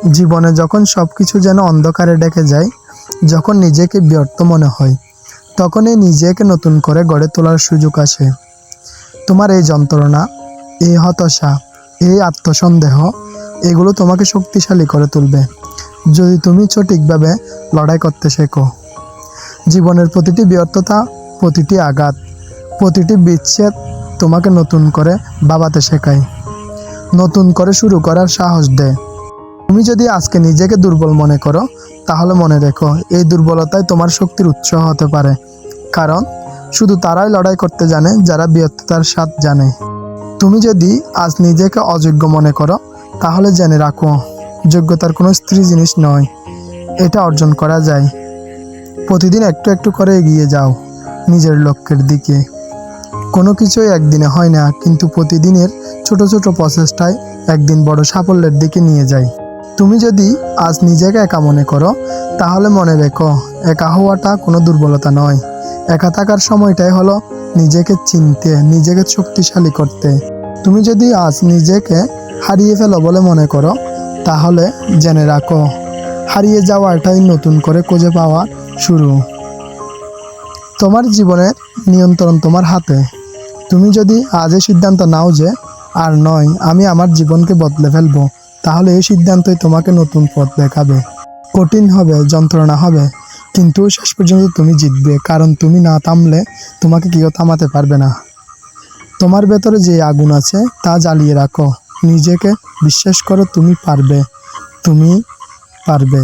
জীবনে যখন সব কিছু যেন অন্ধকারে ডেকে যায়, যখন নিজেকে ব্যর্থ মনে হয়, তখনই নিজেকে নতুন করে গড়ে তোলার সুযোগ আসে। তোমার এই যন্ত্রণা, এই হতাশা, এই আত্মসন্দেহ, এগুলো তোমাকে শক্তিশালী করে তুলবে যদি তুমি সঠিকভাবে লড়াই করতে শেখো। জীবনের প্রতিটি ব্যর্থতা, প্রতিটি আঘাত, প্রতিটি বিচ্ছেদ তোমাকে নতুন করে ভাবাতে শেখায়, নতুন করে শুরু করার সাহস দেয়। তুমি যদি আজকে নিজেকে দুর্বল মনে করো, তাহলে মনে রেখো এই দুর্বলতাই তোমার শক্তির উৎস হতে পারে। কারণ শুধু তারাই লড়াই করতে জানে যারা ব্যর্থতার স্বাদ জানে। তুমি যদি আজ নিজেকে অযোগ্য মনে করো, তাহলে জেনে রাখো যোগ্যতার কোনো স্থির জিনিস নয়, এটা অর্জন করা যায়। প্রতিদিন একটু একটু করে এগিয়ে যাও নিজের লক্ষ্যের দিকে। কোনো কিছুই একদিনে হয় না, কিন্তু প্রতিদিনের ছোট ছোট প্রচেষ্টায় একদিন বড় সাফল্যের দিকে নিয়ে যায়। তুমি যদি আজ নিজেকে একা মনে করো, তাহলে মনে রেখো একা হওয়াটা কোনো দুর্বলতা নয়। একা থাকার সময়টাই হলো নিজেকে চিনতে, নিজেকে শক্তিশালী করতে। তুমি যদি আজ নিজেকে হারিয়ে ফেলো বলে মনে করো, তাহলে জেনে রাখো হারিয়ে যাওয়াটাই নতুন করে খুঁজে পাওয়া শুরু। তোমার জীবনের নিয়ন্ত্রণ তোমার হাতে। তুমি যদি আজই সিদ্ধান্ত নাও যে আর নয়, আমি আমার জীবনকে বদলে ফেলবো, তাহলে এই সিদ্ধান্তই তোমাকে নতুন পথ দেখাবে। কঠিন হবে, যন্ত্রণা হবে, কিন্তু শেষ পর্যন্ত তুমি জিতবে। কারণ তুমি না থামলে তোমাকে কেউ থামাতে পারবে না। তোমার ভেতরে যে আগুন আছে তা জ্বালিয়ে রাখো। নিজেকে বিশ্বাস করো, তুমি পারবে, তুমি পারবে।